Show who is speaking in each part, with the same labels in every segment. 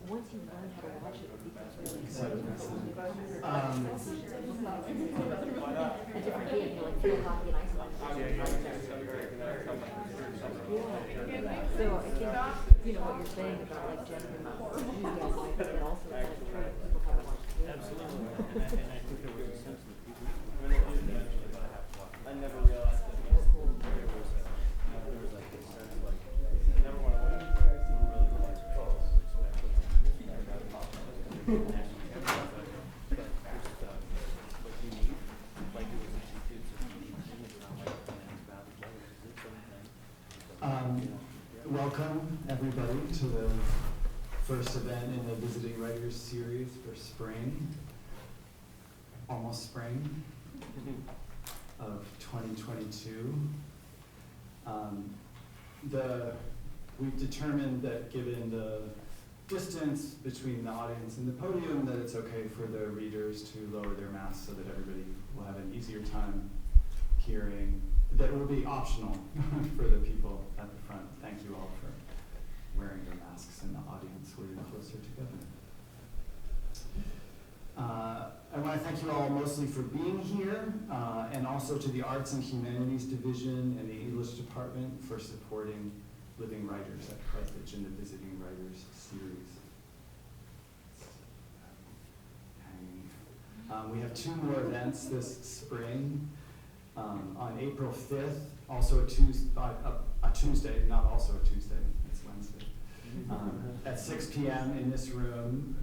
Speaker 1: once you learn how to watch it, it becomes really
Speaker 2: Exciting.
Speaker 1: exciting. A different game, you know, like field hockey in Iceland. Yeah. So I think, you know, what you're saying about like gender and it also kind of train people how to watch games.
Speaker 3: Absolutely. And I think there was a sense that people I never realized that there was like this sense of like, I never want to watch it. We're really relaxed. What you need, like it was a kids
Speaker 2: Welcome everybody to the first event in the Visiting Writers series for spring, almost spring of 2022. We've determined that given the distance between the audience and the podium, that it's okay for the readers to lower their masks so that everybody will have an easier time hearing. That will be optional for the people at the front. Thank you all for wearing your masks in the audience where you're closer together. I want to thank you all mostly for being here, and also to the Arts and Humanities Division and the English Department for supporting Living Writers at Christchurch in the Visiting Writers series. We have two more events this spring. On April 5th, also a Tuesday, not also a Tuesday, it's Wednesday. At 6 p.m. in this room,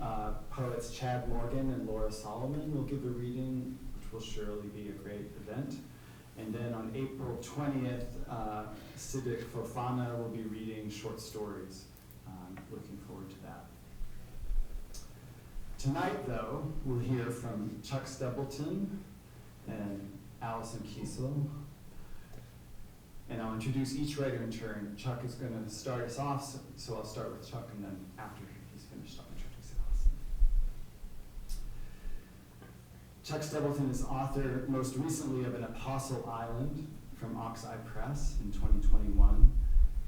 Speaker 2: poets Chad Morgan and Laura Solomon will give a reading, which will surely be a great event. And then on April 20th, Siddiq Fofana will be reading short stories. Looking forward to that. Tonight, though, we'll hear from Chuck Stapleton and Allison Kiesel. And I'll introduce each writer in turn. Chuck is going to start us off, so I'll start with Chuck, and then after he's finished, I'll introduce Allison. Chuck Stapleton is author, most recently, of An Apostle Island from Oxeye Press in 2021.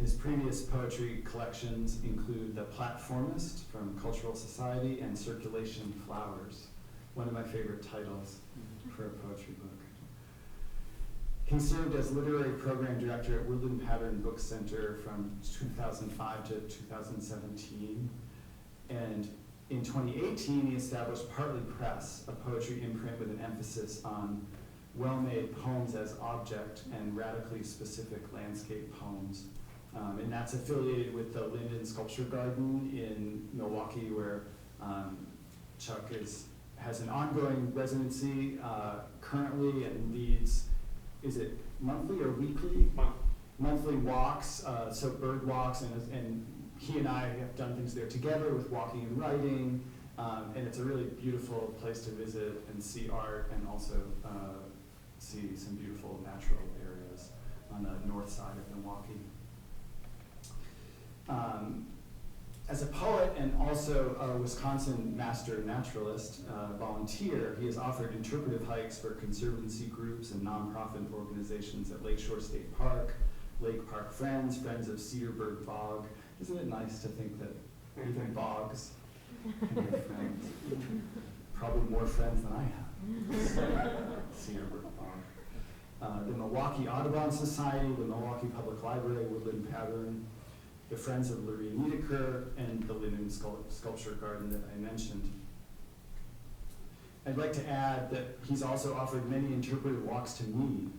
Speaker 2: His previous poetry collections include The Platformist from Cultural Society and Circulation Flowers, one of my favorite titles for a poetry book. He served as literary program director at Woodland Pattern Book Center from 2005 to 2017. And in 2018, he established Partly Press, a poetry imprint with an emphasis on well-made poems as object and radically specific landscape poems. And that's affiliated with the Linden Sculpture Garden in Milwaukee, where Chuck has an ongoing residency currently and leads, is it monthly or weekly? Monthly walks, so bird walks, and he and I have done things there together with walking and writing, and it's a really beautiful place to visit and see art, and also see some beautiful natural areas on the north side of Milwaukee. As a poet and also a Wisconsin master naturalist volunteer, he has offered interpretive hikes for conservancy groups and nonprofit organizations at Lakeshore State Park, Lake Park Friends, Friends of Cedarburg Bog. Isn't it nice to think that even bogs can be friends? Probably more friends than I have. Cedarburg Bog. The Milwaukee Audubon Society, the Milwaukee Public Library, Woodland Pattern, the Friends of Larry Niedeker, and the Linden Sculpture Garden that I mentioned. I'd like to add that he's also offered many interpretive walks to me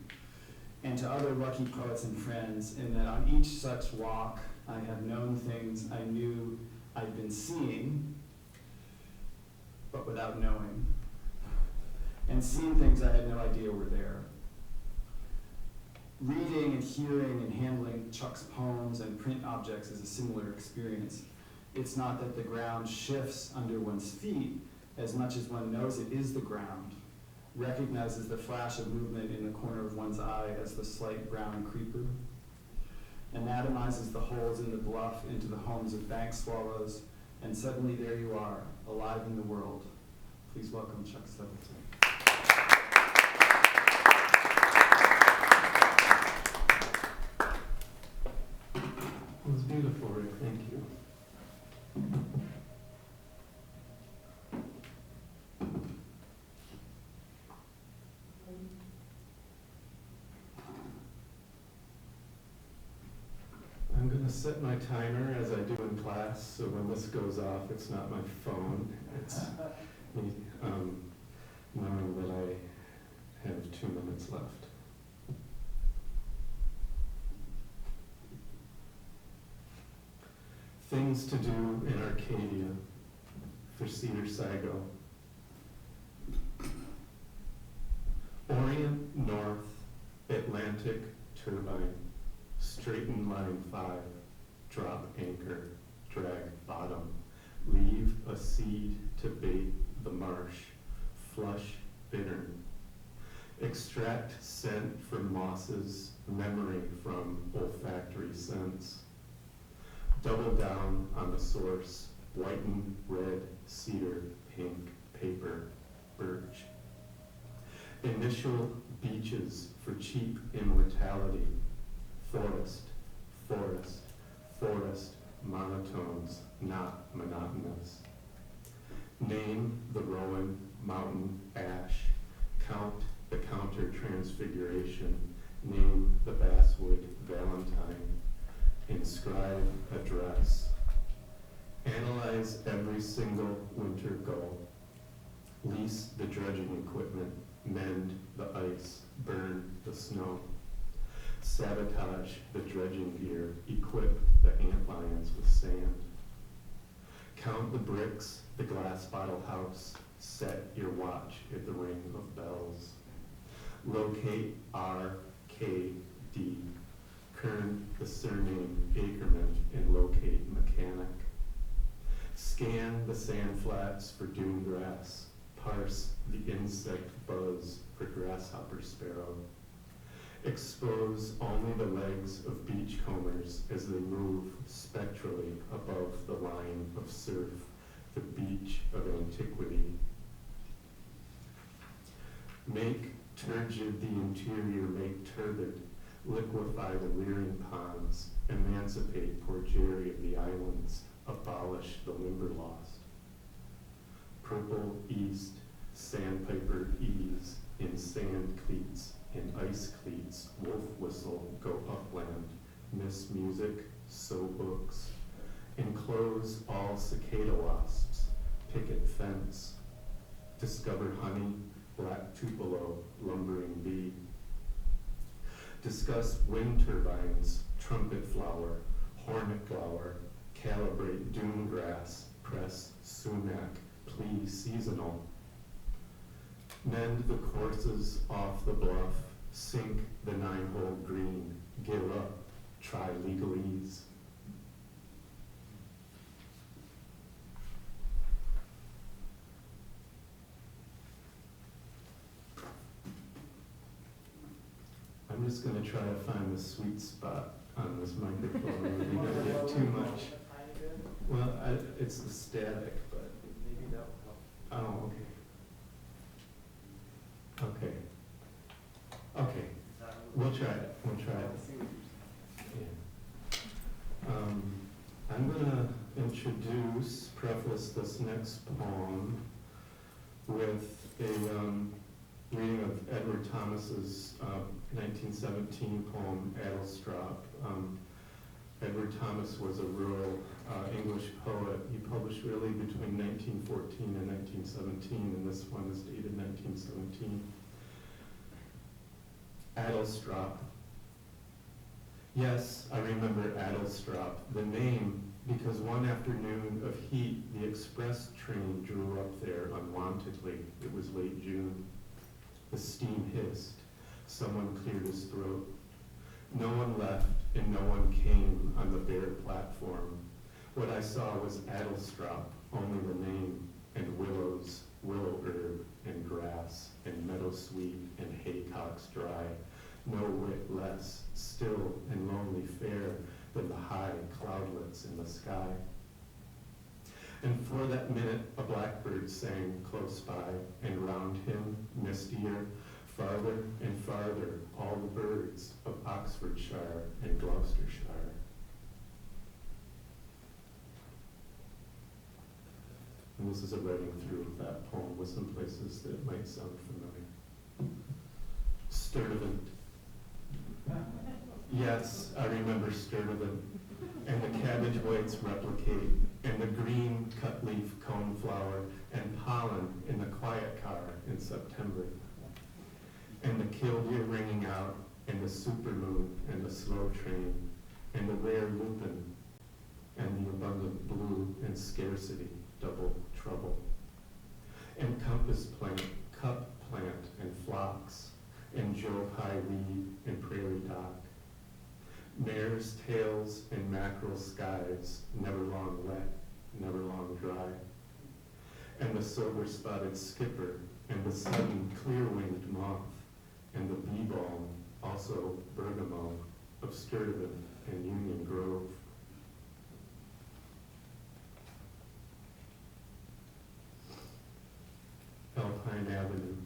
Speaker 2: and to other lucky poets and friends, and that on each such walk, I have known things I knew I'd been seeing, but without knowing, and seen things I had no idea were there. Reading and hearing and handling Chuck's poems and print objects is a similar experience. It's not that the ground shifts under one's feet as much as one knows it is the ground, recognizes the flash of movement in the corner of one's eye as the slight brown creeper, anatomizes the holes in the bluff into the homes of bank swallows, and suddenly there you are, alive in the world. Please welcome Chuck Stapleton.
Speaker 4: It was beautiful, Rick. Thank you. set my timer as I do in class, so when this goes off, it's not my phone. It's me knowing that I have 2 minutes left. Things to do in Arcadia for Cedar-Sigo. Orient North Atlantic Turbine, straighten line 5, drop anchor, drag bottom, leave a seed to bait the marsh, flush bittern, extract scent from mosses, memory from olfactory scents, double down on the source, whiten, red, cedar, pink, paper, birch. Initial beaches for cheap immortality, forest, forest, forest, monotones, not monotonous. Name the Rowan mountain ash, count the counter transfiguration, name the basswood valentine, inscribe address. Analyze every single winter goal. Lease the dredging equipment, mend the ice, burn the snow. Sabotage the dredging gear, equip the antlions with sand. Count the bricks, the glass bottle house, set your watch at the ring of bells. Locate RKD, kern the surname Ackerman and locate mechanic. Scan the sand flats for dune grass, parse the insect buzz for grasshopper sparrow. Expose only the legs of beachcombers as they move spectrally above the line of surf, the beach of antiquity. Make turgid the interior, make turbid, liquefy the leering ponds, emancipate poor Jerry of the islands, abolish the Limberlost. Purple east, sandpiper ease, in sand cleats, in ice cleats, wolf whistle, go upland, miss music, sew books. Enclose all cicada wasps, picket fence. Discover honey, black tupelo, lumbering bee. Discuss wind turbines, trumpet flower, hornet flower, calibrate dune grass, press sumac, plea seasonal. Mend the courses off the bluff, sink the 9-hole green, give up, try legalese. I'm just going to try to find the sweet spot on this microphone. We don't get too much. Well, it's the static, but
Speaker 3: Maybe that will help.
Speaker 4: oh, okay. Okay. We'll try it. We'll try it. Yeah. I'm going to preface this next poem with a reading of Edward Thomas's 1917 poem, Adelstrop. Edward Thomas was a rural English poet. He published really between 1914 and 1917, and this one is dated 1917. Adelstrop. Yes, I remember Adelstrop, the name, because one afternoon of heat, the express train drew up there unwantedly. It was late June. The steam hissed. Someone cleared his throat. No one left and no one came on the bare platform. What I saw was Adelstrop, only the name, and willows, willow herb, and grass, and meadowsweet, and haycocks dry. No whit less, still and lonely fair than the high cloudlets in the sky. And for that minute a blackbird sang close by, and round him, mistier, farther and farther, all the birds of Oxfordshire and Gloucestershire. And this is a writing through of that poem with some places that might sound familiar. Sturtevant. Yes, I remember Sturtevant. and the cabbage whites replicate, and the green cut leaf coneflower and pollen in the quiet car in September, and the killdeer ringing out, and the supermoon and the slow train, and the rare lupin, and the abundant blue and scarcity, double trouble, and compass plant, cup plant and phlox, and Joe Pye reed and prairie dock, mare's tails and mackerel skies, never long wet, never long dry, and the silver spotted skipper, and the sudden clear-winged moth, and the bee balm, also bergamot, of Sturtevant and Union Grove. Alpine Avenue,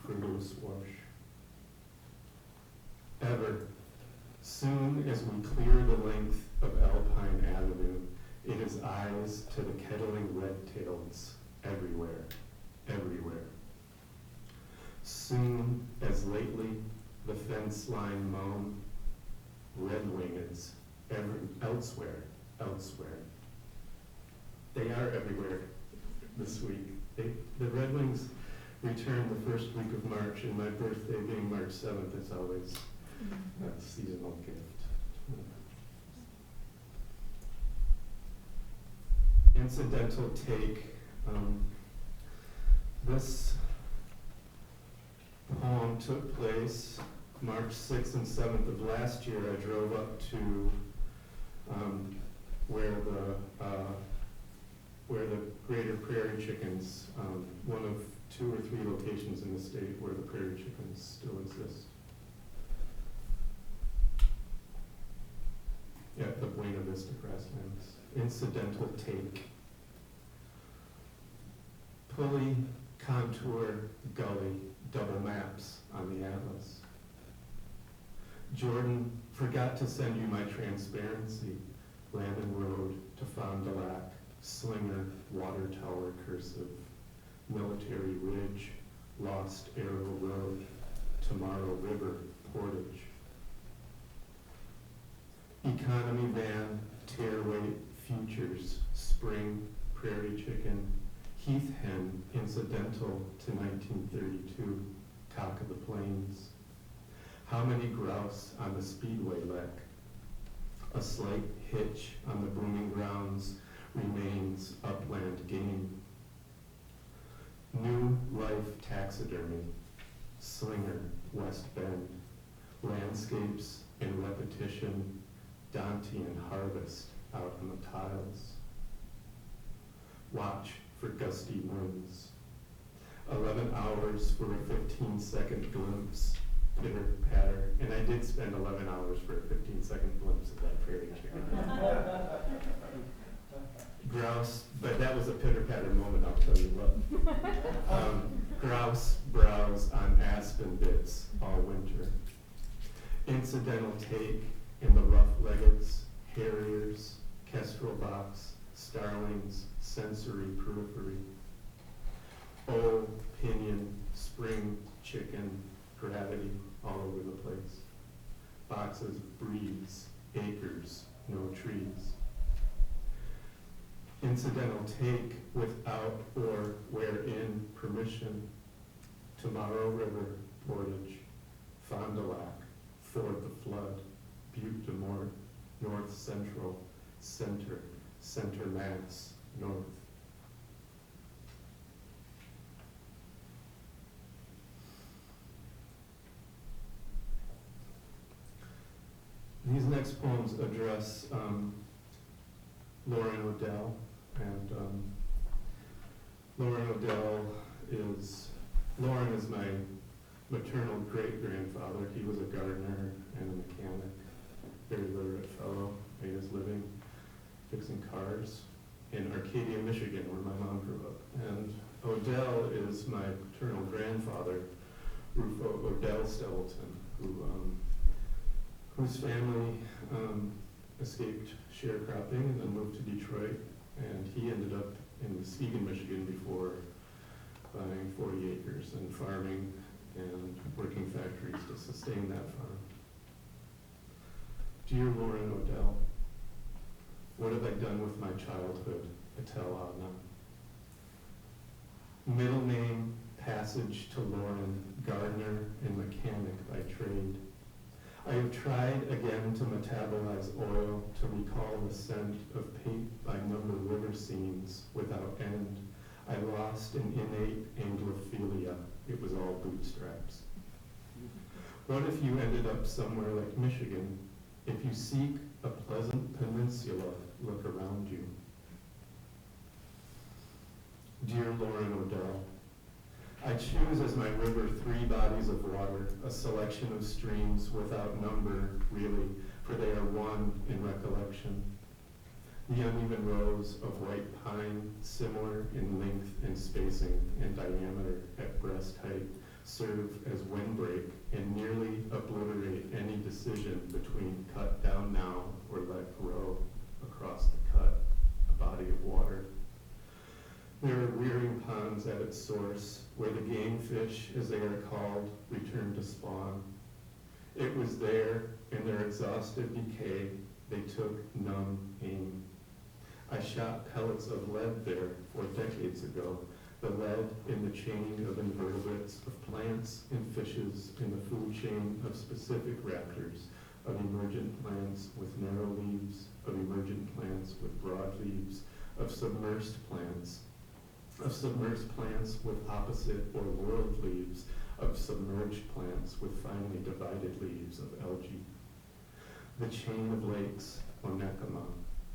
Speaker 4: Fruitose Wash. Ever, soon as we clear the length of Alpine Avenue, it is eyes to the kettling red-tails everywhere, everywhere. Soon as lately the fence line mown, red-wingeds elsewhere, elsewhere. They are everywhere this week. The Red Wings return the first week of March, and my birthday being March 7th, it's always a seasonal gift. Incidental take. This poem took place March 6th and 7th of last year. I drove up to where the Greater Prairie Chickens, one of 2 or 3 locations in the state where the prairie chickens still exist. At the Buena Vista Grasslands. Incidental take. Pulley, contour, gully, double maps on the atlas. Jordan forgot to send you my transparency. Landon Road to Fond du Lac, Slinger, Water Tower cursive, Military Ridge, Lost Arrow Road, Tomorrow River, Portage. Economy van, Tearaway, Futures, Spring, Prairie Chicken, Heath Hen, incidental to 1932, Cock of the Plains. How many grouse on the Speedway Lek? A slight hitch on the booming grounds remains upland game. New Life Taxidermy, Slinger, West Bend, landscapes in repetition, Dantean harvest out on the tiles. Watch for gusty winds. 11 hours for a 15-second glimpse, pitter patter, and I did spend 11 hours for a 15-second glimpse of that prairie chicken. Grouse, but that was a pitter patter moment, I'll tell you what. Grouse browse on aspen bits all winter. Incidental take in the rough-leggeds, harriers, kestrel box, starlings, sensory periphery. Oh, pinion, spring, chicken, gravity all over the place. Boxes, breeds, acres, no trees. Incidental take without or wherein permission. Tomorrow River, Portage, Fond du Lac, Ford the Flood, Butte des Morts, North Central, Center, Center Mass, North. These next poems address Lauren O'Dell, and Lauren is my maternal great-grandfather. He was a gardener and a mechanic, very literate fellow, made his living fixing cars in Arcadia, Michigan, where my mom grew up. And O'Dell is my paternal grandfather, Rufo O'Dell Stapleton, whose family escaped sharecropping and then moved to Detroit, and he ended up in Muskegon, Michigan before buying 40 acres and farming and working factories to sustain that farm. Dear Lauren O'Dell, What have I done with my childhood? Atel Adna. Middle name, passage to Lauren, gardener and mechanic by trade. I have tried again to metabolize oil to recall the scent of paint-by-number river scenes without end. I lost an innate Anglophilia. It was all bootstraps. What if you ended up somewhere like Michigan? If you seek a pleasant peninsula, look around you. Dear Lauren O'Dell, I choose as my river 3 bodies of water, a selection of streams without number, really, for they are one in recollection. The uneven rows of white pine, similar in length and spacing and diameter at breast height, serve as windbreak and nearly obliterate any decision between cut down now or let grow across the cut, a body of water. There are rearing ponds at its source, where the game fish, as they are called, return to spawn. It was there, in their exhausted decay, they took numb aim. I shot pellets of lead there 4 decades ago, the lead in the chain of invertebrates, of plants and fishes, in the food chain of specific raptors, of emergent plants with narrow leaves, of emergent plants with broad leaves, of submersed plants with opposite or whorled leaves, of submerged plants with finely divided leaves of algae. The chain of lakes, Onekama,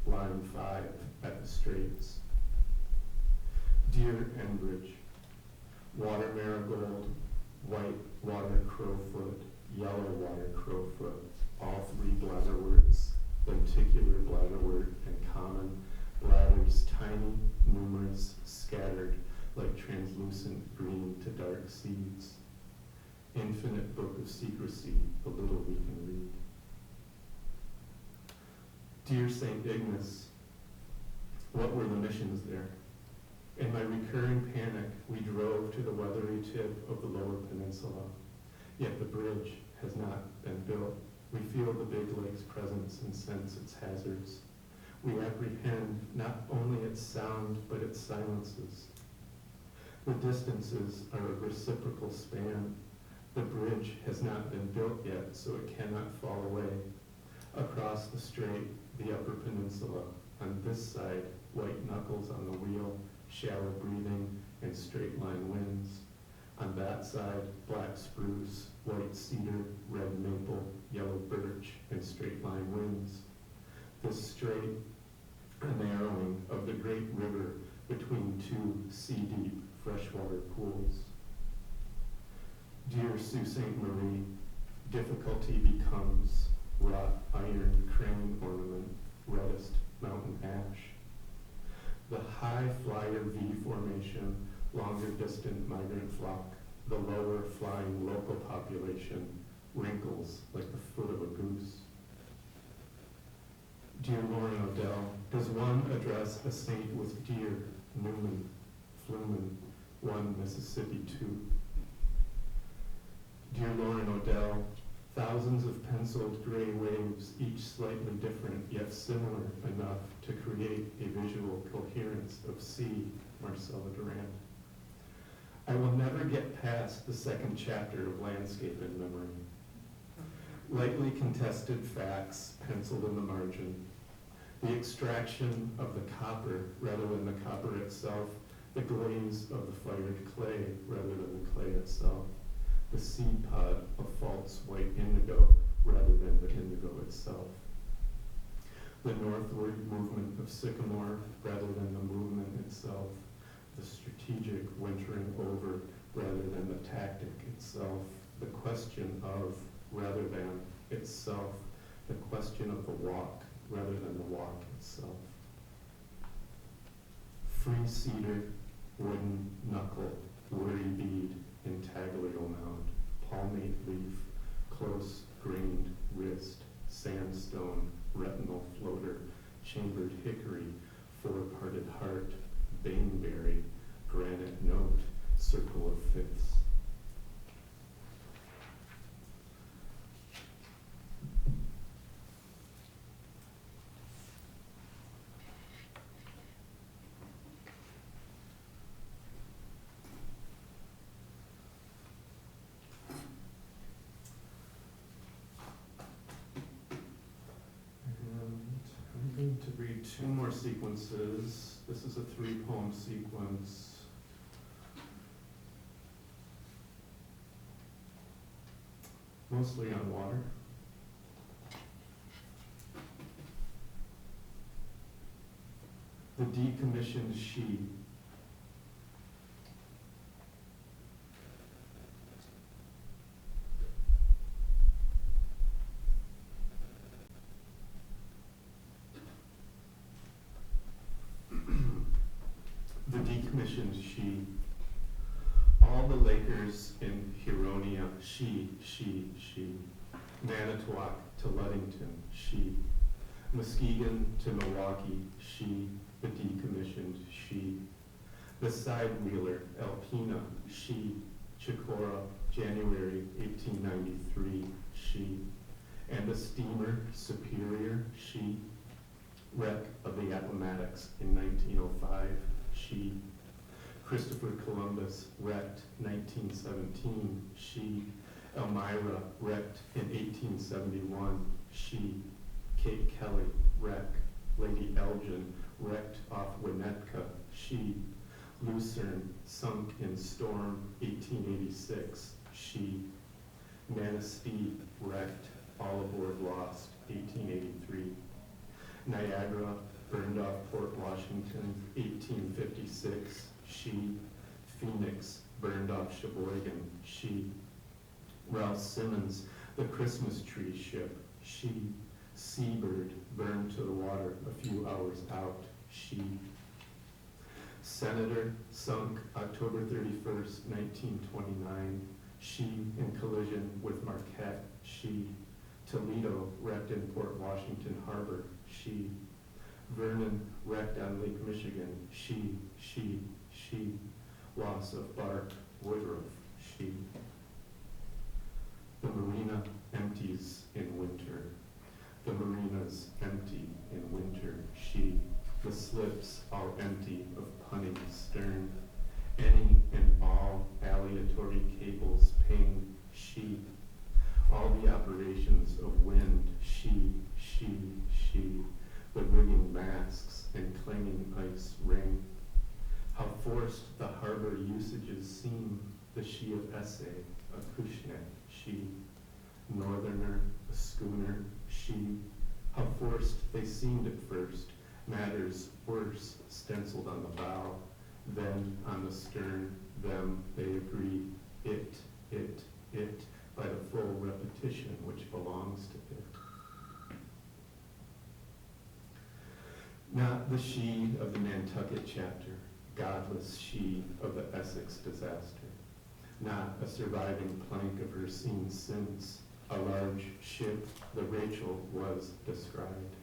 Speaker 4: line 5 at the Straits. Dear Enbridge, water marigold, white water crowfoot, yellow water crowfoot, all 3 bladderworts, lenticular bladderwort and common, bladders tiny, numerous, scattered like translucent green to dark seeds. Infinite book of secrecy, the little we can read. Dear St. Ignace, what were the missions there? In my recurring panic, we drove to the weathery tip of the lower peninsula, yet the bridge has not been built. We feel the big lake's presence and sense its hazards. We apprehend not only its sound, but its silences. The distances are a reciprocal span. The bridge has not been built yet, so it cannot fall away. Across the strait, the upper peninsula. On this side, white knuckles on the wheel, shallow breathing, and straight line winds. On that side, black spruce, white cedar, red maple, yellow birch, and straight line winds. This strait, a narrowing of the great river between 2 sea-deep freshwater pools. Dear Sault Ste. Marie, difficulty becomes wrought iron crane ornament, reddest mountain ash. The high flyer V formation, longer distant migrant flock, the lower flying local population, wrinkles like the foot of a goose. Dear Lauren O'Dell, does one address a saint with dear, Newman, Flumen, 1 Mississippi 2? Dear Lauren O'Dell, thousands of penciled gray waves, each slightly different, yet similar enough to create a visual coherence of sea, Marcella Durand. I will never get past the 2nd chapter of Landscape in Memory. Lightly contested facts penciled in the margin. The extraction of the copper rather than the copper itself, the glaze of the fired clay rather than the clay itself, the seed pod of false white indigo rather than the indigo itself. The northward movement of sycamore rather than the movement itself, the strategic wintering over rather than the tactic itself, the question of rather than itself, the question of the walk rather than the walk itself. Free cedar, wooden knuckle, worry bead, intaglio mound, palmate leaf, close grained wrist, sandstone, retinal floater, chambered hickory, 4-parted heart, baneberry, granite note, circle of fifths. read two more sequences. This is a 3-poem sequence. Mostly on water. The Decommissioned She. The Decommissioned She. All the Lakers in Huronia, she. Manitowoc to Ludington, she. Muskegon to Milwaukee, she. The Decommissioned She. The Sidewheeler, Alpena, she. Chicora, January 1893, she. And the Steamer, Superior, she. Wreck of the Appomattox in 1905, she. Christopher Columbus, wrecked 1917, she. Elmira, wrecked in 1871, she. Kate Kelly, wreck. Lady Elgin, wrecked off Winnetka, she. Lucerne, sunk in storm 1886, she. Manistee, wrecked, all aboard lost 1883. Niagara, burned off Port Washington 1856, she. Phoenix, burned off Sheboygan, she. Ralph Simmons, the Christmas tree ship, she. Seabird, burned to the water a few hours out, she. Senator, sunk October 31st, 1929, she in collision with Marquette, she. Toledo, wrecked in Port Washington Harbor, she. Vernon, wrecked on Lake Michigan, she. Loss of bark, Woodruff, she. The marina empties in winter. The marinas empty in winter, she. The slips all empty of punning stern. Any and all aleatory cables ping, she. All the operations of wind, she. The rigging masks and clanging ice ring. How forced the harbor usages seem, the she of essay, a Cushnet, she. Northerner, a schooner, she. How forced they seemed at first, matters worse stenciled on the bow, then on the stern, them they agree, it, by the full repetition which belongs to it. Not the she of the Nantucket chapter, godless she of the Essex disaster. Not a surviving plank of her seen since, a large ship, the Rachel was described.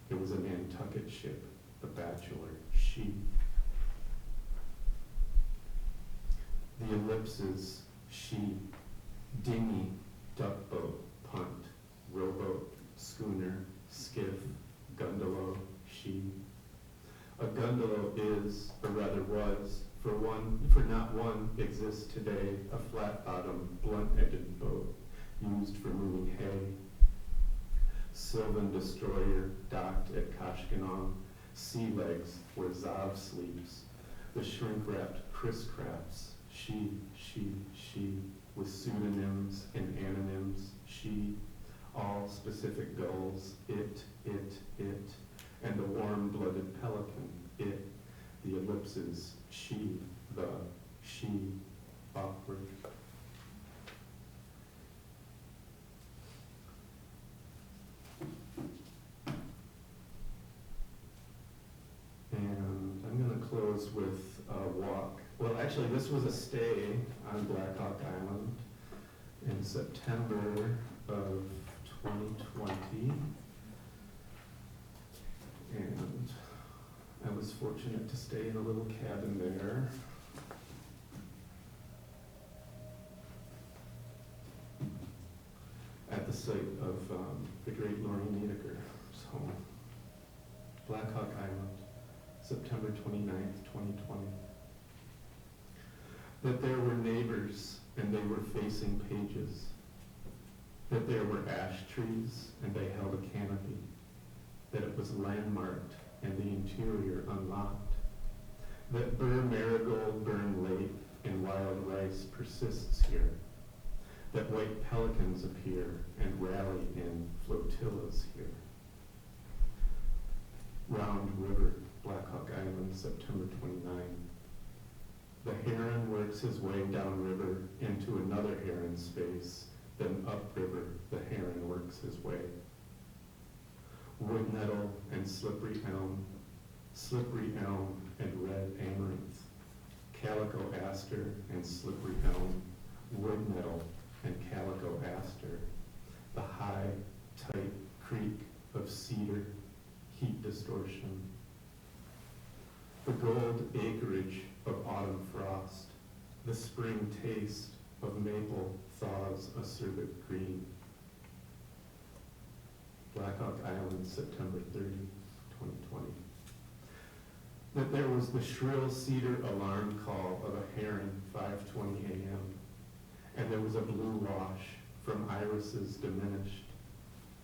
Speaker 4: It was a Nantucket ship, the Bachelor, she. The ellipses, she. Dinghy, duckboat, punt, rowboat, schooner, skiff, gundalo, she. A gundalo is, or rather was, for not one exists today, a flat-bottomed, blunt-edged boat used for moving hay. Sylvan destroyer docked at Koshkonong, sea legs where Zav sleeps. The shrink-wrapped Chris Crafts, she, with pseudonyms and anonyms, she. All specific gulls, it, and the warm-blooded pelican, it. The ellipses, she, the, she, awkward. And I'm going to close with a walk. Well, actually, this was a stay on Black Hawk Island in September of 2020. And I was fortunate to stay in a little cabin there. At the site of the great Lorraine Niedeker's home. Black Hawk Island, September 29th, 2020. That there were neighbors and they were facing pages. That there were ash trees and they held a canopy. That it was landmarked and the interior unlocked. That burr marigold burn late and wild rice persists here. That white pelicans appear and rally in flotillas here. Round River, Black Hawk Island, September 29. The heron works his way downriver into another heron space, then upriver the heron works his way. Wood nettle and slippery elm and red amaranth, calico aster and slippery elm, wood nettle and calico aster, the high, tight creak of cedar, heat distortion, the gold acreage of autumn frost, the spring taste of maple thaws acerbic green. Black Hawk Island, September 30, 2020. That there was the shrill cedar alarm call of a heron, 5:20 a.m., and there was a blue wash from irises diminished,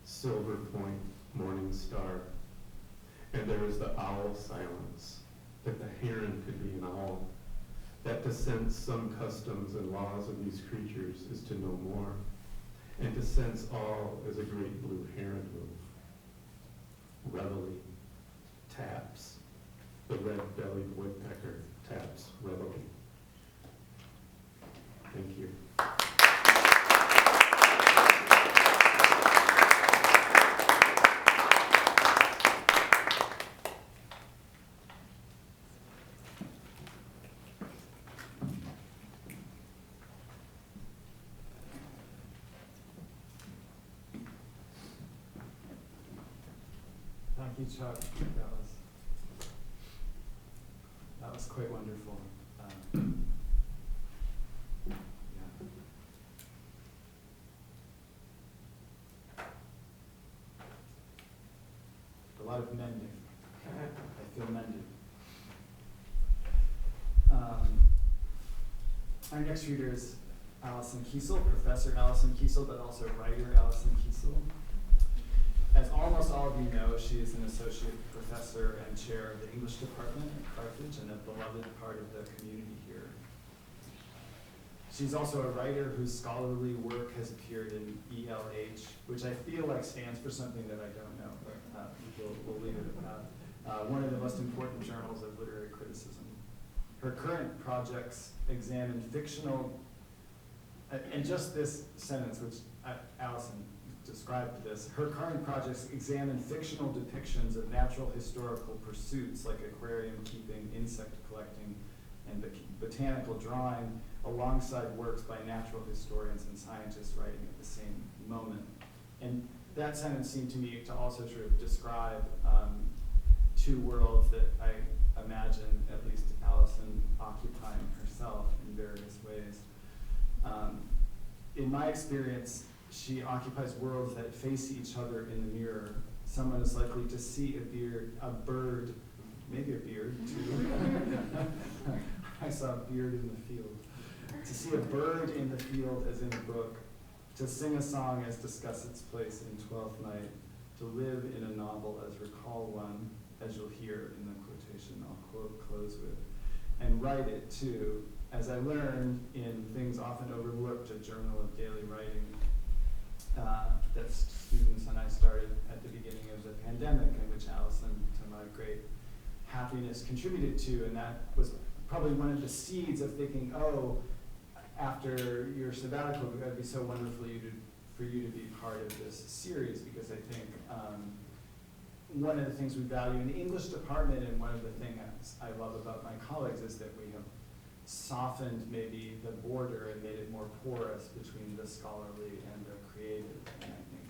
Speaker 4: silver point, morning star, and there was the owl silence, that the heron could be an owl, that to sense some customs and laws of these creatures is to know more, and to sense all is a great blue heron move. Reveille, taps, the red-bellied woodpecker taps reveille. Thank you.
Speaker 2: Thank you, Chuck. That was quite wonderful. Yeah. A lot of mending. I feel mended. Our next reader is Alison Kiesel, Professor Alison Kiesel, but also writer Alison Kiesel. As almost all of you know, she is an associate professor and chair of the English department at Carthage and a beloved part of the community here. She's also a writer whose scholarly work has appeared in ELH, which I feel like stands for something that I don't know, but we'll leave it at that. One of the most important journals of literary criticism. Her current projects examine fictional, and just this sentence, which Alison described this, her current projects examine fictional depictions of natural historical pursuits like aquarium keeping, insect collecting, and botanical drawing, alongside works by natural historians and scientists writing at the same moment. And that sentence seemed to me to also sort of describe two worlds that I imagine at least Alison occupying herself in various ways. In my experience, she occupies worlds that face each other in the mirror. Someone is likely to see a bird, maybe a beard too. I saw a beard in the field. To see a bird in the field as in a book, to sing a song as discuss its place in Twelfth Night, to live in a novel as recall one, as you'll hear in the quotation I'll close with, and write it too, as I learned in things often overlooked, a journal of daily writing that students and I started at the beginning of the pandemic, and which Alison, to my great happiness, contributed to, and that was probably one of the seeds of thinking, oh, after your sabbatical, it would be so wonderful for you to be part of this series, because I think one of the things we value in the English department, and one of the things I love about my colleagues, is that we have softened maybe the border and made it more porous between the scholarly and the creative. And I think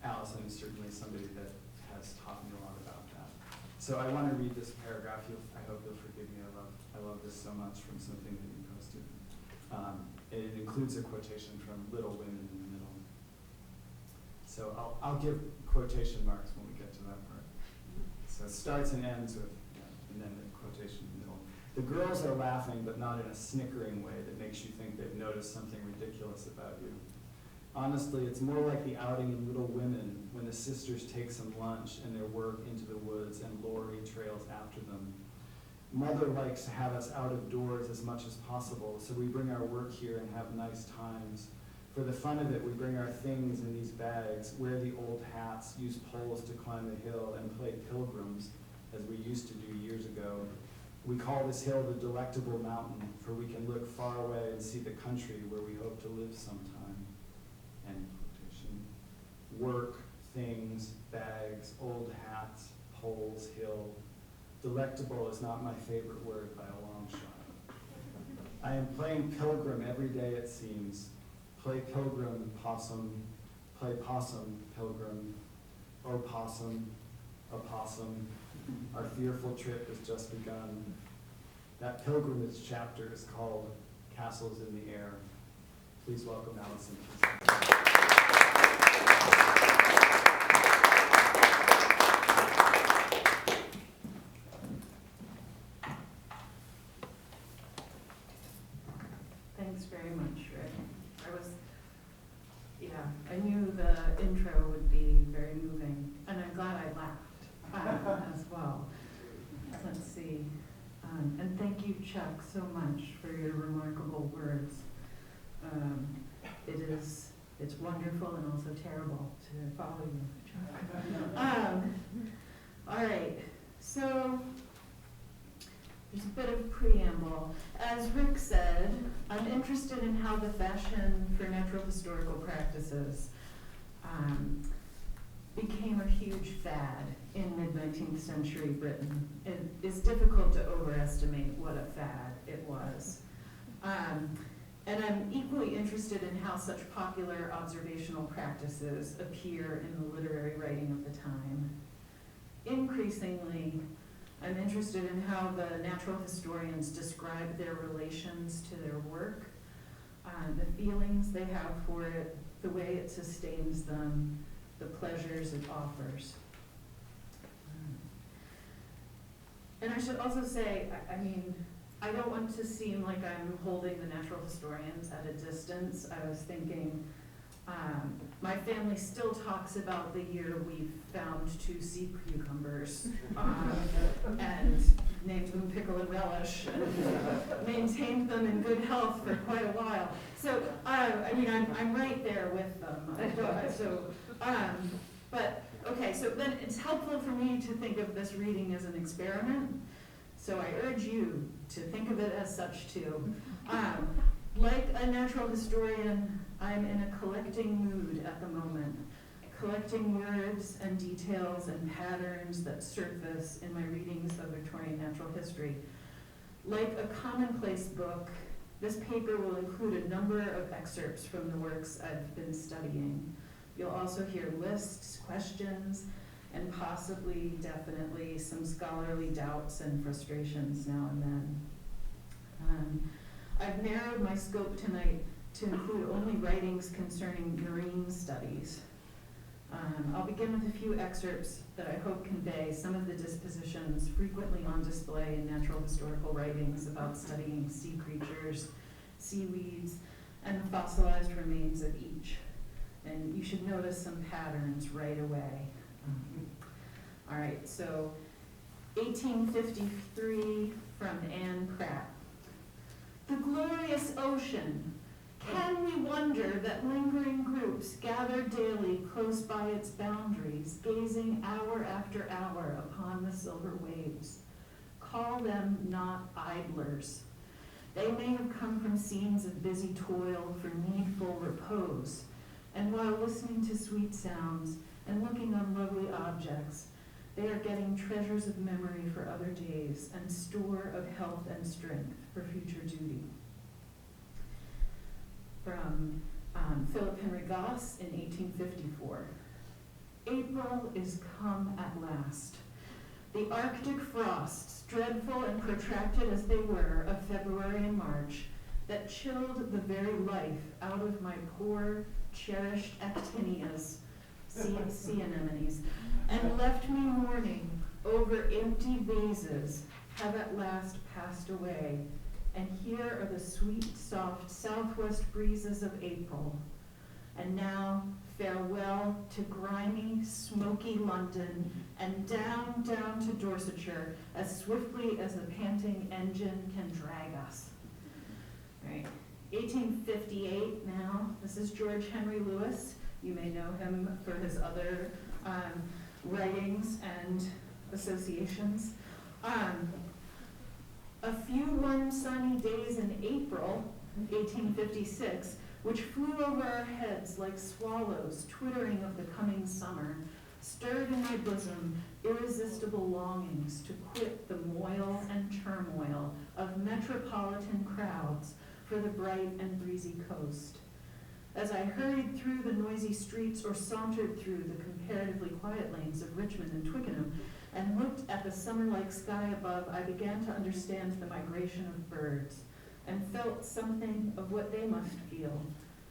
Speaker 2: Alison is certainly somebody that has taught me a lot about that. So I want to read this paragraph. I hope you'll forgive me. I love this so much, from something that you posted. It includes a quotation from Little Women in the Middle. So I'll give quotation marks when we get to that part. So it starts and ends with, and then the quotation in the middle. The girls are laughing, but not in a snickering way that makes you think they've noticed something ridiculous about you. Honestly, it's more like the outing in Little Women when the sisters take some lunch and their work into the woods and Laurie trails after them. Mother likes to have us out of doors as much as possible, so we bring our work here and have nice times. For the fun of it, we bring our things in these bags, wear the old hats, use poles to climb the hill, and play pilgrims, as we used to do years ago. We call this hill the Delectable Mountain, for we can look far away and see the country where we hope to live sometime. End quotation. Work, things, bags, old hats, poles, hill. Delectable is not my favorite word by a long shot. I am playing pilgrim every day, it seems. Play pilgrim, possum, play possum, pilgrim, opossum, opossum. Our fearful trip has just begun. That pilgrimage chapter is called Castles in the Air. Please welcome Allison.
Speaker 5: Thanks very much, Rick. I knew the intro would be very moving, and I'm glad I laughed as well. Let's see. And thank you, Chuck, so much for your remarkable words. It's wonderful and also terrible to follow you, Chuck. All right, so there's a bit of preamble. As Rick said, I'm interested in how the fashion for natural historical practices became a huge fad in mid-19th century Britain. It is difficult to overestimate what a fad it was. And I'm equally interested in how such popular observational practices appear in the literary writing of the time. Increasingly, I'm interested in how the natural historians describe their relations to their work, the feelings they have for it, the way it sustains them, the pleasures it offers. And I should also say, I don't want to seem like I'm holding the natural historians at a distance. I was thinking, my family still talks about the year we found 2 sea cucumbers and named them Pickle and Relish and maintained them in good health for quite a while. So, I'm right there with them. So then it's helpful for me to think of this reading as an experiment. So I urge you to think of it as such too. Like a natural historian, I'm in a collecting mood at the moment, collecting words and details and patterns that surface in my readings of Victorian natural history. Like a commonplace book, this paper will include a number of excerpts from the works I've been studying. You'll also hear lists, questions, and possibly, definitely, some scholarly doubts and frustrations now and then. I've narrowed my scope tonight to include only writings concerning marine studies. I'll begin with a few excerpts that I hope convey some of the dispositions frequently on display in natural historical writings about studying sea creatures, seaweeds, and the fossilized remains of each. And you should notice some patterns right away. All right, so 1853 from Anne Pratt. The glorious ocean. Can we wonder that lingering groups gather daily close by its boundaries, gazing hour after hour upon the silver waves? Call them not idlers. They may have come from scenes of busy toil for needful repose, and while listening to sweet sounds and looking on lovely objects, they are getting treasures of memory for other days and store of health and strength for future duty. From Philip Henry Goss in 1854. April is come at last. The Arctic frosts, dreadful and protracted as they were, of February and March, that chilled the very life out of my poor, cherished actinias, sea anemones, and left me mourning over empty vases, have at last passed away. And here are the sweet, soft southwest breezes of April. And now, farewell to grimy, smoky London, and down, down to Dorsetshire, as swiftly as the panting engine can drag us. Right. 1858 now, this is George Henry Lewis. You may know him for his other writings and associations. A few warm sunny days in April 1856, which flew over our heads like swallows twittering of the coming summer, stirred in my bosom irresistible longings to quit the moil and turmoil of metropolitan crowds for the bright and breezy coast. As I hurried through the noisy streets or sauntered through the comparatively quiet lanes of Richmond and Twickenham and looked at the summer-like sky above, I began to understand the migration of birds and felt something of what they must feel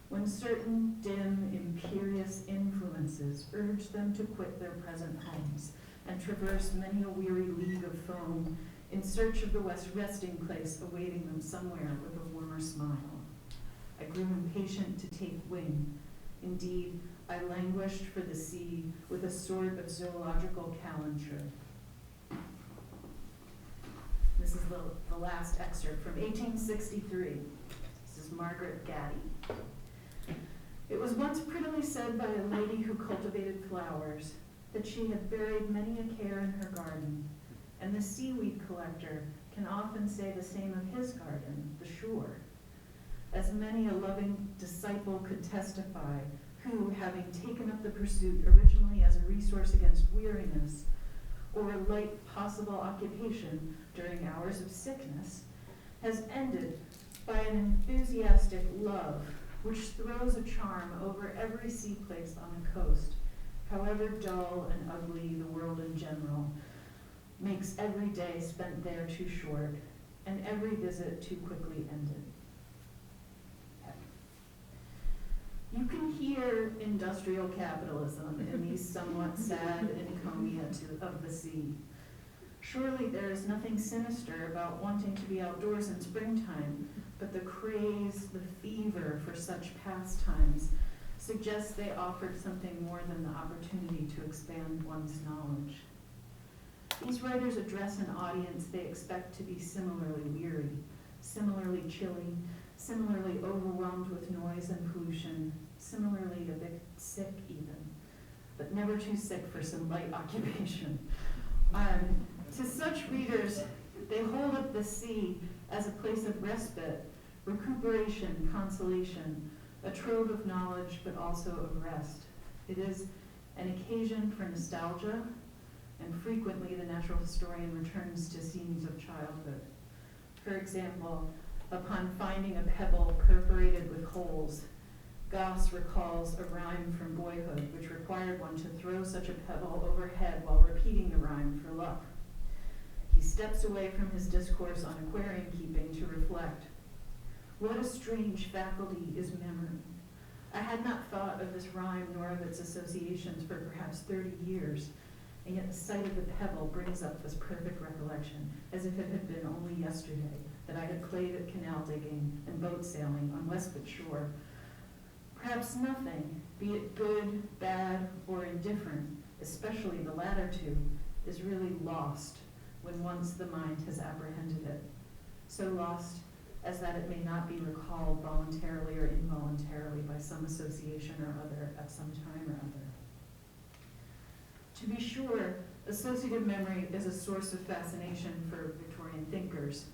Speaker 5: when certain dim, imperious influences urge them to quit their present homes and traverse many a weary league of foam in search of the resting place awaiting them somewhere with a warmer smile. I grew impatient to take wing. Indeed, I languished for the sea with a sort of zoological calenture. This is the last excerpt from 1863. This is Margaret Gatty. It was once prettily said by a lady who cultivated flowers that she had buried many a care in her garden, and the seaweed collector can often say the same of his garden, the shore. As many a loving disciple could testify, who, having taken up the pursuit originally as a resource against weariness, or a light possible occupation during hours of sickness, has ended by an enthusiastic love which throws a charm over every sea place on the coast, however dull and ugly the world in general, makes every day spent there too short, and every visit too quickly ended. You can hear industrial capitalism in these somewhat sad encomium of the sea. Surely there is nothing sinister about wanting to be outdoors in springtime, but the craze, the fever for such pastimes suggests they offered something more than the opportunity to expand one's knowledge. These writers address an audience they expect to be similarly weary, similarly chilly, similarly overwhelmed with noise and pollution, similarly a bit sick even, but never too sick for some light occupation. To such readers, they hold up the sea as a place of respite, recuperation, consolation, a trove of knowledge, but also of rest. It is an occasion for nostalgia, and frequently the natural historian returns to scenes of childhood. For example, upon finding a pebble perforated with holes, Goss recalls a rhyme from boyhood which required one to throw such a pebble overhead while repeating the rhyme for luck. He steps away from his discourse on aquarium keeping to reflect. What a strange faculty is memory. I had not thought of this rhyme nor of its associations for perhaps 30 years, and yet the sight of the pebble brings up this perfect recollection, as if it had been only yesterday that I had played at canal digging and boat sailing on Westwood Shore. Perhaps nothing, be it good, bad, or indifferent, especially the latter two, is really lost when once the mind has apprehended it. So lost as that it may not be recalled voluntarily or involuntarily by some association or other at some time or other. To be sure, associative memory is a source of fascination for Victorian thinkers,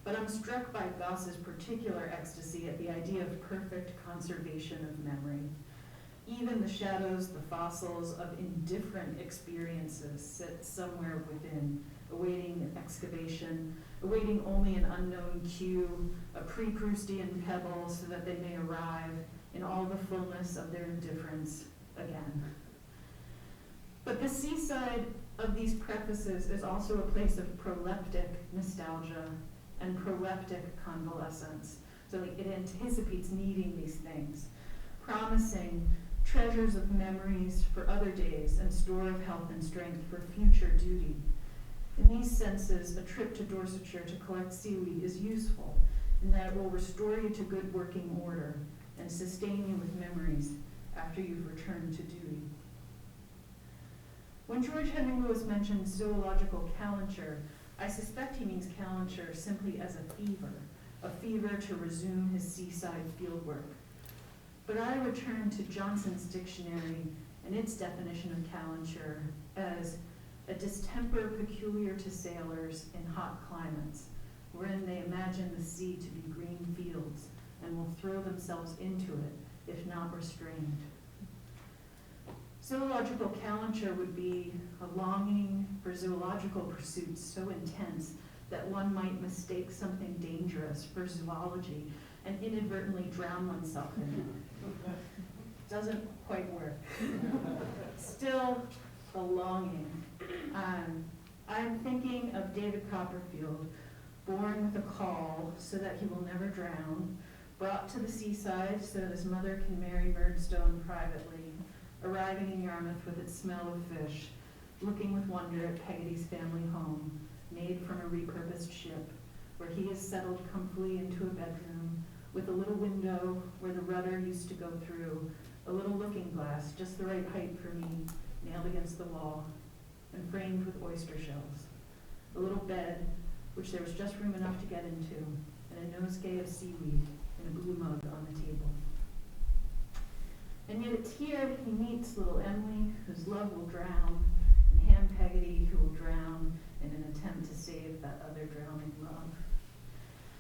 Speaker 5: but I'm struck by Goss's particular ecstasy at the idea of perfect conservation of memory. Even the shadows, the fossils of indifferent experiences sit somewhere within, awaiting excavation, awaiting only an unknown cue, a pre-Proustian pebble so that they may arrive in all the fullness of their indifference again. But the seaside of these prefaces is also a place of proleptic nostalgia and proleptic convalescence. So it anticipates needing these things, promising treasures of memories for other days and store of health and strength for future duty. In these senses, a trip to Dorsetshire to collect seaweed is useful in that it will restore you to good working order and sustain you with memories, after you've returned to duty. When George Henry Lewis mentioned zoological calenture, I suspect he means calenture simply as a fever to resume his seaside fieldwork. But I return to Johnson's dictionary and its definition of calenture as a distemper peculiar to sailors in hot climates, wherein they imagine the sea to be green fields and will throw themselves into it if not restrained. Zoological calenture would be a longing for zoological pursuits so intense that one might mistake something dangerous for zoology and inadvertently drown oneself in it. Doesn't quite work. Still, a longing. I'm thinking of David Copperfield, born with a caul so that he will never drown, brought to the seaside so that his mother can marry Murdstone privately, arriving in Yarmouth with its smell of fish, looking with wonder at Peggotty's family home, made from a repurposed ship, where he is settled comfortably into a bedroom, with a little window where the rudder used to go through, a little looking glass, just the right height for me, nailed against the wall, and framed with oyster shells. A little bed, which there was just room enough to get into, and a nosegay of seaweed in a blue mug on the table. And yet it's here he meets little Emily, whose love will drown, and Ham Peggotty, who will drown in an attempt to save that other drowning love.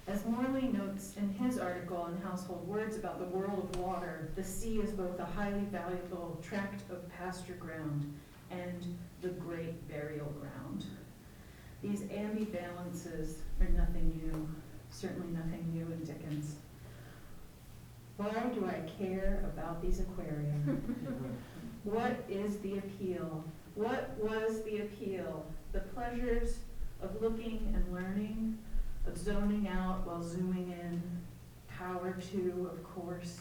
Speaker 5: As Morley notes in his article on Household Words about the world of water, the sea is both a highly valuable tract of pasture ground and the great burial ground. These ambivalences are nothing new, certainly nothing new in Dickens. Why do I care about these aquaria? What is the appeal? What was the appeal? The pleasures of looking and learning, of zoning out while zooming in, power too, of course.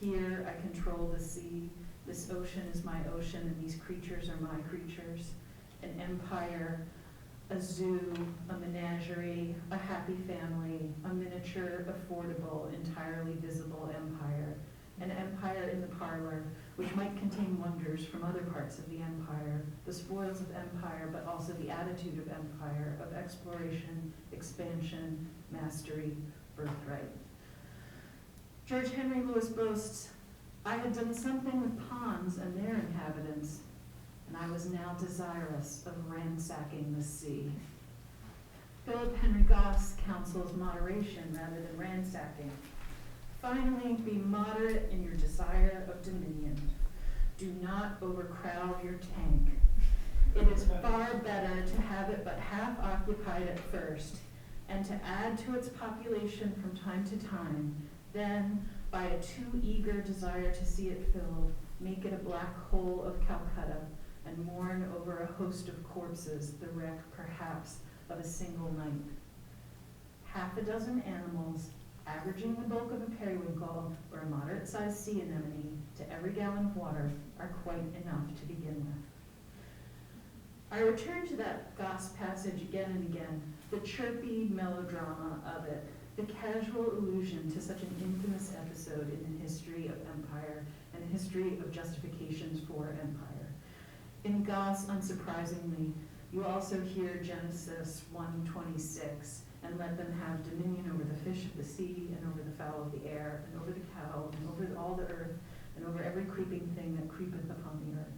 Speaker 5: Here I control the sea. This ocean is my ocean, and these creatures are my creatures. An empire, a zoo, a menagerie, a happy family, a miniature, affordable, entirely visible empire. An empire in the parlor, which might contain wonders from other parts of the empire, the spoils of empire, but also the attitude of empire, of exploration, expansion, mastery, birthright. George Henry Lewis boasts, I had done something with ponds and their inhabitants, and I was now desirous of ransacking the sea. Philip Henry Goss counsels moderation rather than ransacking. Finally, be moderate in your desire of dominion. Do not overcrowd your tank. It is far better to have it but half occupied at first, and to add to its population from time to time, than, by a too eager desire to see it filled, make it a black hole of Calcutta, and mourn over a host of corpses, the wreck, perhaps, of a single night. Half a dozen animals, averaging the bulk of a periwinkle or a moderate-sized sea anemone to every gallon of water, are quite enough to begin with. I return to that Goss passage again and again, the chirpy melodrama of it, the casual allusion to such an infamous episode in the history of empire and the history of justifications for empire. In Goss, unsurprisingly, you also hear Genesis 1:26, and let them have dominion over the fish of the sea, and over the fowl of the air, and over the cattle, and over all the earth, and over every creeping thing that creepeth upon the earth.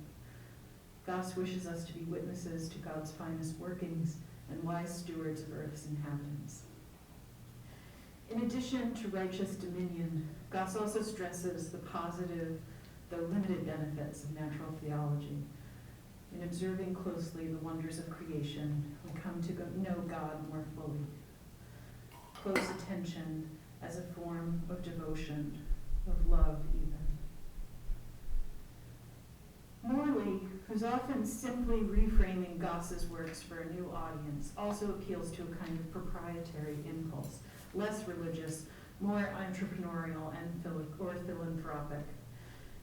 Speaker 5: Goss wishes us to be witnesses to God's finest workings, and wise stewards of earth's inhabitants. In addition to righteous dominion, Goss also stresses the positive, though limited benefits of natural theology. In observing closely the wonders of creation, we come to know God more fully. Close attention as a form of devotion, of love even. Morley, who's often simply reframing Goss's works for a new audience, also appeals to a kind of proprietary impulse, less religious, more entrepreneurial and philanthropic.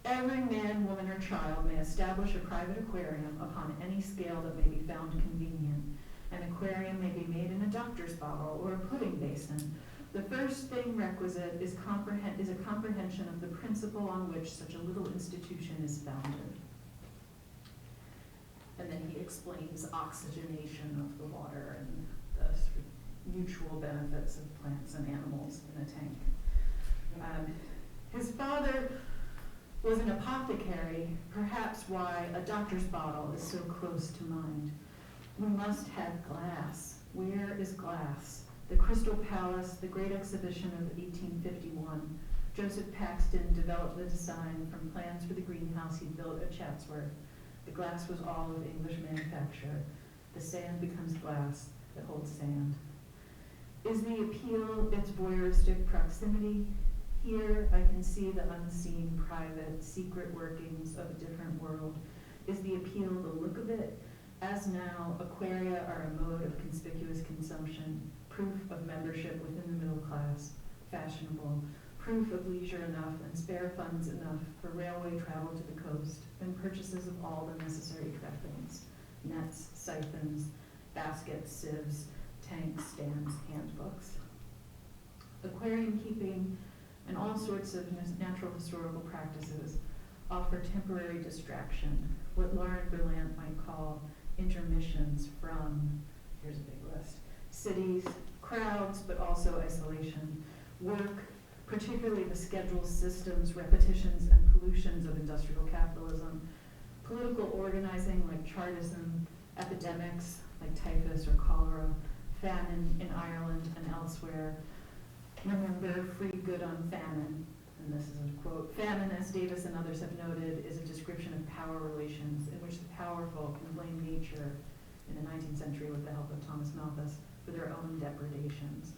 Speaker 5: Every man, woman, or child may establish a private aquarium upon any scale that may be found convenient. An aquarium may be made in a doctor's bottle or a pudding basin, The first thing requisite is a comprehension of the principle on which such a little institution is founded. And then he explains oxygenation of the water and the sort of mutual benefits of plants and animals in a tank. His father was an apothecary, perhaps why a doctor's bottle is so close to mind. We must have glass. Where is glass? The Crystal Palace, the great exhibition of 1851. Joseph Paxton developed the design from plans for the greenhouse he built at Chatsworth. The glass was all of English manufacture. The sand becomes glass that holds sand. Is the appeal its voyeuristic proximity? Here I can see the unseen, private, secret workings of a different world. Is the appeal the look of it? As now, aquaria are a mode of conspicuous consumption, proof of membership within the middle class, fashionable, proof of leisure enough and spare funds enough for railway travel to the coast and purchases of all the necessary trappings, nets, siphons, baskets, sieves, tanks, stands, handbooks. Aquarium keeping and all sorts of natural historical practices offer temporary distraction, what Lauren Berlant might call intermissions from, here's a big list, cities, crowds, but also isolation, work, particularly the schedule systems, repetitions, and pollutions of industrial capitalism, political organizing like Chartism, epidemics like typhus or cholera, famine in Ireland and elsewhere. Remember, free good on famine, and this is a quote, famine, as Davis and others have noted, is a description of power relations in which the powerful can blame nature in the 19th century with the help of Thomas Malthus for their own depredations.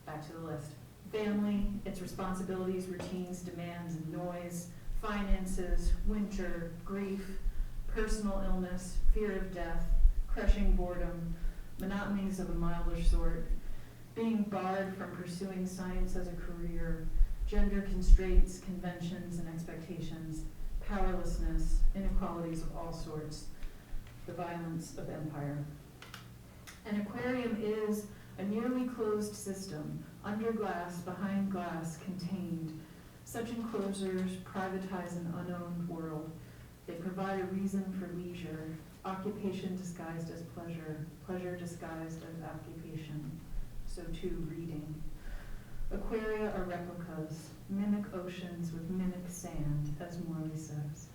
Speaker 5: Back to the list. Family, its responsibilities, routines, demands, and noise, finances, winter, grief, personal illness, fear of death, crushing boredom, monotonies of a milder sort, being barred from pursuing science as a career, gender constraints, conventions, and expectations, powerlessness, inequalities of all sorts, the violence of empire. An aquarium is a nearly closed system, under glass, behind glass, contained. Such enclosures privatize an unowned world. They provide a reason for leisure, occupation disguised as pleasure, pleasure disguised as occupation. So too, reading. Aquaria are replicas, mimic oceans with mimic sand, as Morley says.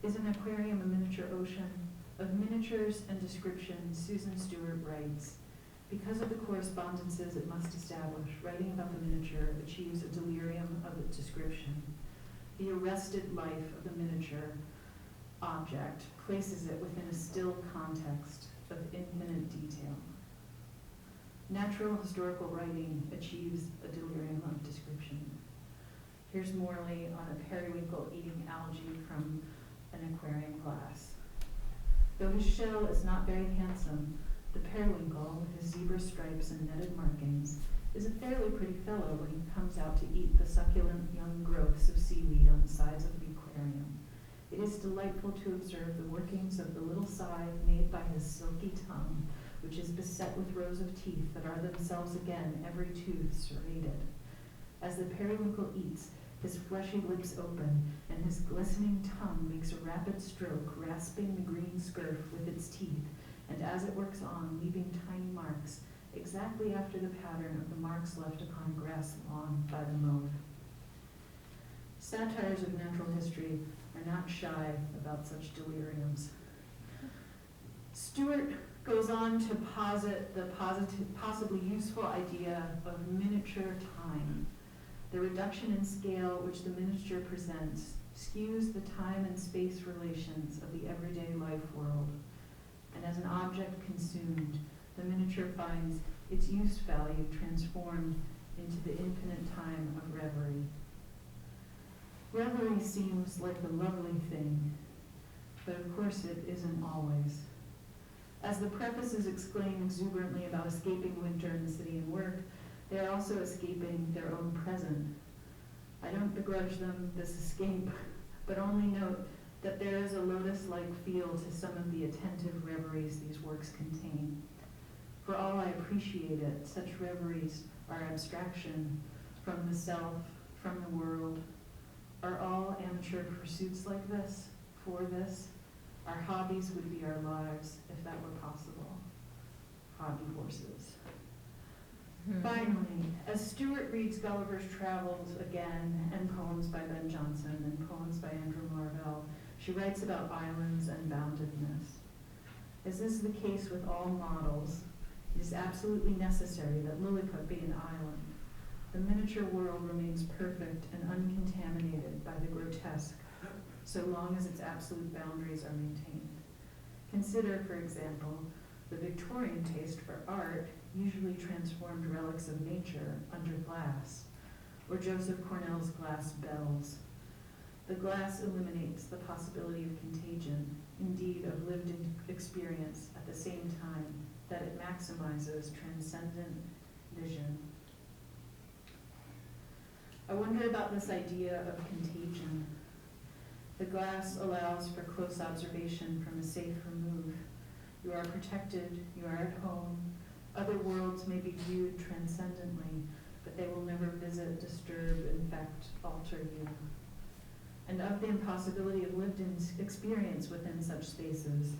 Speaker 5: Is an aquarium a miniature ocean? Of miniatures and descriptions, Susan Stewart writes, because of the correspondences it must establish, writing about the miniature achieves a delirium of its description. The arrested life of the miniature object places it within a still context of infinite detail. Natural historical writing achieves a delirium of description. Here's Morley on a periwinkle eating algae from an aquarium glass. Though his shell is not very handsome, the periwinkle, with his zebra stripes and netted markings, is a fairly pretty fellow when he comes out to eat the succulent young growths of seaweed on the sides of the aquarium. It is delightful to observe the workings of the little scythe made by his silky tongue, which is beset with rows of teeth that are themselves again every tooth serrated. As the periwinkle eats, his fleshy lips open, and his glistening tongue makes a rapid stroke, rasping the green scurf with its teeth, and as it works on, leaving tiny marks, exactly after the pattern of the marks left upon grass lawn by the mower. Satires of natural history are not shy about such deliriums. Stewart goes on to posit the possibly useful idea of miniature time. The reduction in scale which the miniature presents skews the time and space relations of the everyday life world. And as an object consumed, the miniature finds its use value transformed into the infinite time of reverie. Reverie seems like the lovely thing, but of course it isn't always. As the prefaces exclaim exuberantly about escaping winter in the city and work, they are also escaping their own present. I don't begrudge them this escape, but only note that there is a lotus-like feel to some of the attentive reveries these works contain. For all I appreciate it, such reveries are abstraction from the self, from the world. Are all amateur pursuits like this, for this? Our hobbies would be our lives, if that were possible. Hobby horses. Finally, as Stewart reads Gulliver's Travels again, and poems by Ben Jonson, and poems by Andrew Marvell, she writes about islands and boundedness. As is the case with all models, it is absolutely necessary that Lilliput be an island. The miniature world remains perfect and uncontaminated by the grotesque, so long as its absolute boundaries are maintained. Consider, for example, the Victorian taste for art usually transformed relics of nature under glass, or Joseph Cornell's glass bells. The glass eliminates the possibility of contagion, indeed of lived experience, at the same time that it maximizes transcendent vision. I wonder about this idea of contagion. The glass allows for close observation from a safe remove. You are protected, you are at home. Other worlds may be viewed transcendently, but they will never visit, disturb, infect, alter you. And of the impossibility of lived experience within such spaces,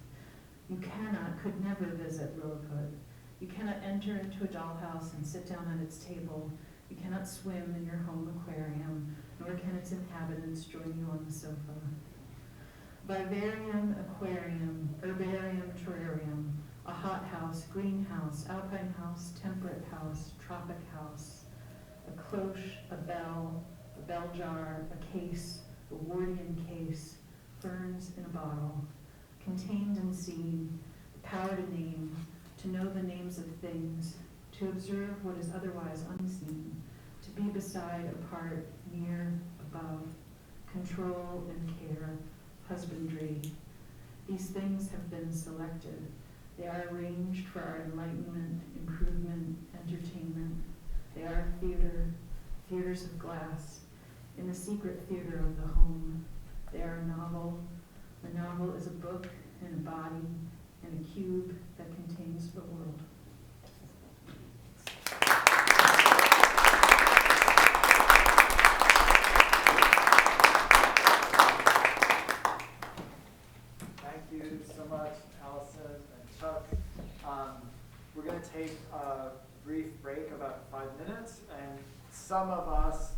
Speaker 5: you cannot, could never visit Lilliput. You cannot enter into a dollhouse and sit down at its table. You cannot swim in your home aquarium, nor can its inhabitants join you on the sofa. Vivarium, aquarium, herbarium, terrarium, a hothouse, greenhouse, alpine house, temperate house, tropic house, a cloche, a bell jar, a case, a Wardian case, ferns in a bottle, contained and seen, the power to name, to know the names of things, to observe what is otherwise unseen, to be beside, apart, near, above, control and care, husbandry. These things have been selected. They are arranged for our enlightenment, improvement, entertainment. They are theater, theaters of glass, in the secret theater of the home. They are a novel. The novel is a book and a body and a cube that contains the world.
Speaker 6: Thank you so much, Allison and Chuck. We're going to take a brief break, about 5 minutes, and some of us,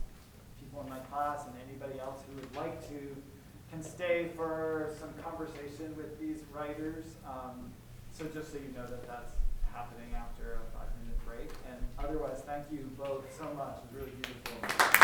Speaker 6: people in my class and anybody else who would like to, can stay for some conversation with these writers. So just so you know that that's happening after a 5-minute break. And otherwise, thank you both so much. It was really beautiful.